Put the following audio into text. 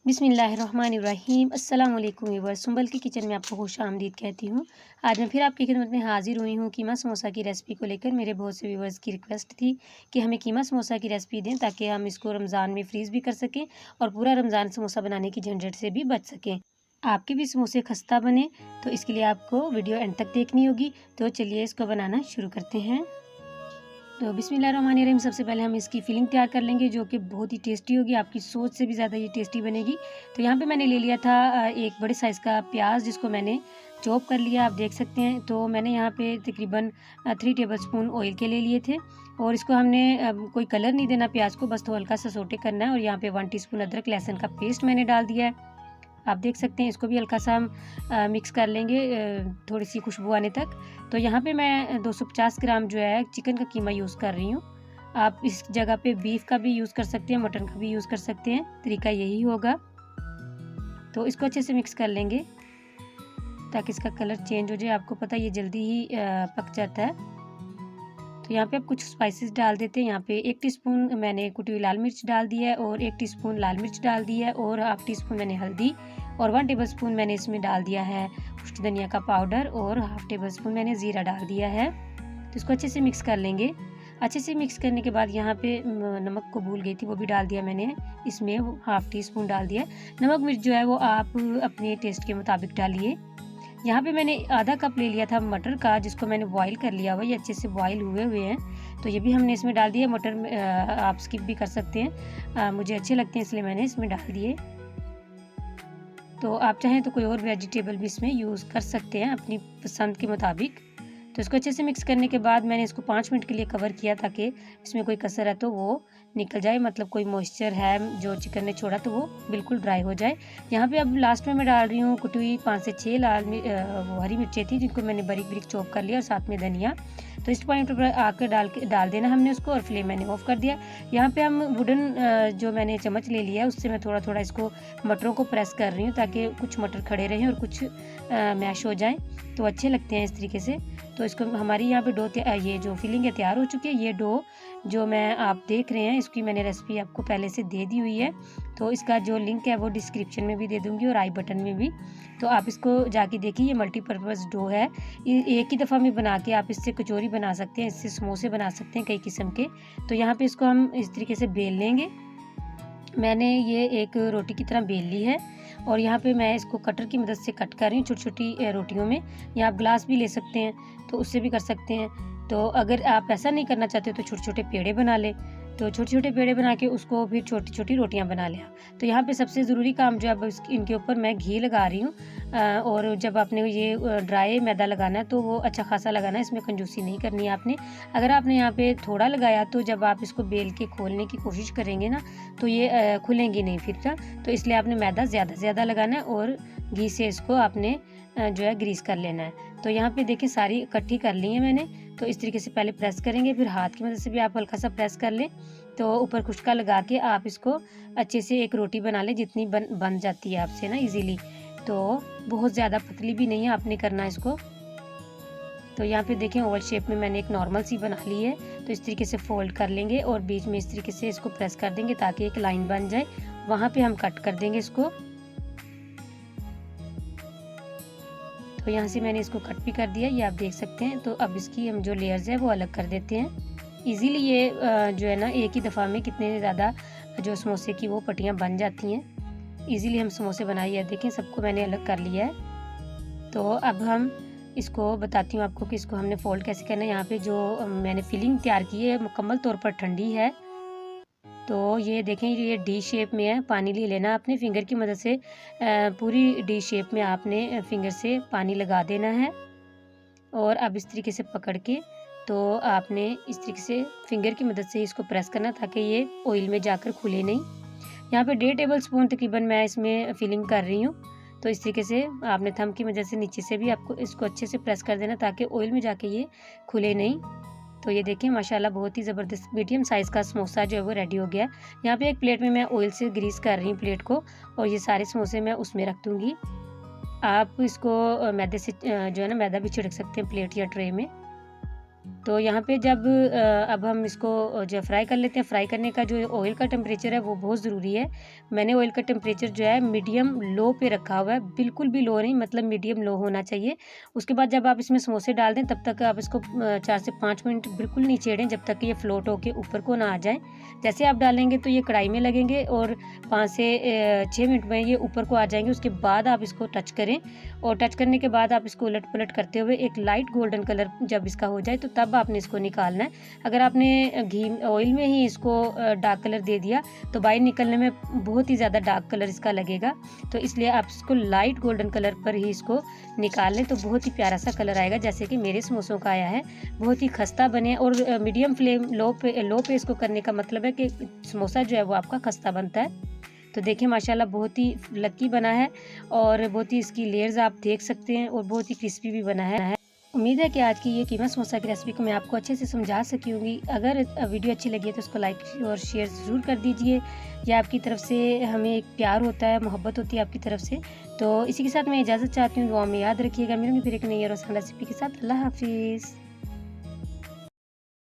बिस्मिल्लाहिर्रहमानिर्रहीम। अस्सलाम वालेकुम व्यूअर्स, सुंबल की किचन में आपको खुश आमदीद कहती हूँ। आज मैं फिर आपकी खिदमत में हाजिर हुई हूँ कीमा समोसा की रेसिपी को लेकर। मेरे बहुत से व्यूअर्स की रिक्वेस्ट थी कि हमें कीमा समोसा की रेसिपी दें ताकि हम इसको रमज़ान में फ्रीज़ भी कर सकें और पूरा रमज़ान समोसा बनाने की झंझट से भी बच सकें। आपके भी समोसे खस्ता बने तो इसके लिए आपको वीडियो एंड तक देखनी होगी। तो चलिए इसको बनाना शुरू करते हैं। तो बिस्मिल्लाहिर्रहमानिर्रहीम। सबसे पहले हम इसकी फिलिंग तैयार कर लेंगे जो कि बहुत ही टेस्टी होगी, आपकी सोच से भी ज़्यादा ये टेस्टी बनेगी। तो यहाँ पे मैंने ले लिया था एक बड़े साइज़ का प्याज जिसको मैंने चॉप कर लिया, आप देख सकते हैं। तो मैंने यहाँ पे तकरीबन 3 टेबलस्पून ऑयल के ले लिए थे और इसको हमने कोई कलर नहीं देना प्याज को, बस तो हल्का सा सोटे करना है। और यहाँ पे 1 टीस्पून अदरक लहसुन का पेस्ट मैंने डाल दिया है, आप देख सकते हैं। इसको भी हल्का सा हम मिक्स कर लेंगे थोड़ी सी खुशबू आने तक। तो यहाँ पे मैं 250 ग्राम जो है चिकन का कीमा यूज़ कर रही हूँ। आप इस जगह पे बीफ का भी यूज़ कर सकते हैं, मटन का भी यूज़ कर सकते हैं, तरीका यही होगा। तो इसको अच्छे से मिक्स कर लेंगे ताकि इसका कलर चेंज हो जाए। आपको पता है ये जल्दी ही पक जाता है। तो यहाँ पे अब कुछ स्पाइसेस डाल देते हैं। यहाँ पे 1 टीस्पून मैंने कुटी हुई लाल मिर्च डाल दी है और 1 टीस्पून लाल मिर्च डाल दी है और हाफ टीस्पून मैंने हल्दी और 1 टेबलस्पून मैंने इसमें डाल दिया है खुश्क धनिया का पाउडर और हाफ टेबलस्पून मैंने ज़ीरा डाल दिया है। तो इसको अच्छे से मिक्स कर लेंगे। अच्छे से मिक्स करने के बाद यहाँ पे नमक को भूल गई थी, वो भी डाल दिया मैंने, इसमें हाफ टीस्पून डाल दिया। नमक मिर्च जो है वो आप अपने टेस्ट के मुताबिक डालिए। यहाँ पे मैंने आधा कप ले लिया था मटर का जिसको मैंने बॉईल कर लिया हुआ, ये अच्छे से बॉईल हुए हुए हैं। तो ये भी हमने इसमें डाल दिया। मटर आप स्किप भी कर सकते हैं, मुझे अच्छे लगते हैं इसलिए मैंने इसमें डाल दिए। तो आप चाहें तो कोई और वेजिटेबल भी इसमें यूज़ कर सकते हैं अपनी पसंद के मुताबिक। तो इसको अच्छे से मिक्स करने के बाद मैंने इसको 5 मिनट के लिए कवर किया ताकि इसमें कोई कसर है तो वो निकल जाए, मतलब कोई मॉइस्चर है जो चिकन ने छोड़ा तो वो बिल्कुल ड्राई हो जाए। यहाँ पे अब लास्ट में मैं डाल रही हूँ कुटी हुई 5 से 6 वो हरी मिर्चें थी जिनको मैंने बारीक बारीक चॉप कर लिया और साथ में धनिया। तो इस पॉइंट पर आकर डाल देना हमने उसको और फ्लेम मैंने ऑफ कर दिया। यहाँ पे हम वुडन जो मैंने चम्मच ले लिया उससे मैं थोड़ा थोड़ा इसको मटरों को प्रेस कर रही हूँ ताकि कुछ मटर खड़े रहें और कुछ मैश हो जाएं तो अच्छे लगते हैं इस तरीके से। तो इसको हमारी यहाँ पे ये जो फिलिंग है तैयार हो चुकी है। ये डो जो मैं आप देख रहे हैं इसकी मैंने रेसिपी आपको पहले से दे दी हुई है, तो इसका जो लिंक है वो डिस्क्रिप्शन में भी दे दूँगी और आई बटन में भी। तो आप इसको जाके देखिए, ये मल्टीपर्पज़ डो है। एक ही दफ़ा में बना के आप इससे कचौरी बना सकते हैं, इससे समोसे बना सकते हैं कई किस्म के। तो यहाँ पे इसको हम इस तरीके से बेल लेंगे। मैंने ये एक रोटी की तरह बेल ली है और यहाँ पे मैं इसको कटर की मदद से कट कर रही हूँ छोटी छोटी रोटियों में। या आप ग्लास भी ले सकते हैं तो उससे भी कर सकते हैं। तो अगर आप ऐसा नहीं करना चाहते तो छोटे छोटे पेड़े बना लें। तो छोटे छोटे पेड़े बना के उसको फिर छोटी छोटी रोटियां बना लिया। तो यहाँ पे सबसे ज़रूरी काम जो है इनके ऊपर मैं घी लगा रही हूँ। और जब आपने ये ड्राई मैदा लगाना है तो वो अच्छा खासा लगाना है, इसमें कंजूसी नहीं करनी है आपने। अगर आपने यहाँ पे थोड़ा लगाया तो जब आप इसको बेल के खोलने की कोशिश करेंगे ना तो ये खुलेंगी नहीं फिर ना। तो इसलिए आपने मैदा ज़्यादा से ज़्यादा लगाना है और घी से इसको आपने जो है ग्रीस कर लेना है। तो यहाँ पे देखिए सारी इकट्ठी कर ली है मैंने। तो इस तरीके से पहले प्रेस करेंगे, फिर हाथ की मदद से भी आप हल्का सा प्रेस कर लें। तो ऊपर खुशका लगा के आप इसको अच्छे से एक रोटी बना लें जितनी बन जाती है आपसे ना इजीली। तो बहुत ज़्यादा पतली भी नहीं है आपने करना इसको। तो यहाँ पे देखें ओवल शेप में मैंने एक नॉर्मल सी बना ली है। तो इस तरीके से फोल्ड कर लेंगे और बीच में इस तरीके से इसको प्रेस कर देंगे ताकि एक लाइन बन जाए, वहाँ पे हम कट कर देंगे इसको। तो यहाँ से मैंने इसको कट भी कर दिया, ये आप देख सकते हैं। तो अब इसकी हम जो लेयर्स है वो अलग कर देते हैं। इजीली ये जो है ना एक ही दफ़ा में कितने ज़्यादा जो समोसे की वो पट्टियाँ बन जाती हैं। इजीली हम समोसे बनाइए, देखें सबको मैंने अलग कर लिया है। तो अब हम इसको बताती हूँ आपको कि इसको हमने फोल्ड कैसे करना है। यहाँ पे जो मैंने फिलिंग तैयार की है मुकम्मल तौर पर ठंडी है। तो ये देखें ये डी शेप में है, पानी ले लेना आपने फिंगर की मदद से। पूरी डी शेप में आपने फिंगर से पानी लगा देना है और अब इस तरीके से पकड़ के तो आपने इस तरीके से फिंगर की मदद से इसको प्रेस करना ताकि ये ऑयल में जाकर खुले नहीं। यहाँ पे 1.5 टेबलस्पून तकरीबन मैं इसमें फिलिंग कर रही हूँ। तो इस तरीके से आपने थंब की मदद से नीचे से भी आपको इसको अच्छे से प्रेस कर देना ताकि ऑयल में जाके ये खुले नहीं। तो ये देखिए माशाल्लाह बहुत ही ज़बरदस्त मीडियम साइज़ का समोसा जो है वो रेडी हो गया। यहाँ पे एक प्लेट में मैं ऑयल से ग्रीस कर रही हूँ प्लेट को और ये सारे समोसे मैं उसमें रख दूँगी। आप इसको मैदे से जो है ना मैदा भी छिड़क सकते हैं प्लेट या ट्रे में। तो यहाँ पे जब अब हम इसको जो फ्राई कर लेते हैं। फ्राई करने का जो ऑयल का टेम्परेचर है वो बहुत ज़रूरी है। मैंने ऑयल का टेम्परेचर जो है मीडियम लो पे रखा हुआ है, बिल्कुल भी लो नहीं, मतलब मीडियम लो होना चाहिए। उसके बाद जब आप इसमें समोसे डाल दें तब तक आप इसको 4 से 5 मिनट बिल्कुल नहीं छेड़ें जब तक कि ये फ्लोट होके ऊपर को ना आ जाए। जैसे आप डालेंगे तो ये कढ़ाई में लगेंगे और 5 से 6 मिनट में ये ऊपर को आ जाएंगे। उसके बाद आप इसको टच करें और टच करने के बाद आप इसको उलट पलट करते हुए एक लाइट गोल्डन कलर जब इसका हो जाए तो तब आपने इसको निकालना है। अगर आपने घी ऑयल में ही इसको डार्क कलर दे दिया तो बाहर निकलने में बहुत ही ज़्यादा डार्क कलर इसका लगेगा। तो इसलिए आप इसको लाइट गोल्डन कलर पर ही इसको निकाल लें तो बहुत ही प्यारा सा कलर आएगा, जैसे कि मेरे समोसों का आया है। बहुत ही खस्ता बने और मीडियम फ्लेम लो पे इसको करने का मतलब है कि समोसा जो है वो आपका खस्ता बनता है। तो देखिए माशाल्लाह बहुत ही लकी बना है और बहुत ही इसकी लेयर्स आप देख सकते हैं और बहुत ही क्रिस्पी भी बना है। उम्मीद है कि आज की ये कीमा समोसा की रेसिपी को मैं आपको अच्छे से समझा सकी होंगी। अगर वीडियो अच्छी लगी है तो उसको लाइक और शेयर ज़रूर कर दीजिए। यह आपकी तरफ से हमें एक प्यार होता है, मोहब्बत होती है आपकी तरफ से। तो इसी के साथ मैं इजाज़त चाहती हूँ। दुआ में याद रखिएगा। मिलूंगी फिर एक नई और आसान रेसिपी के साथ। अल्लाह हाफिज़।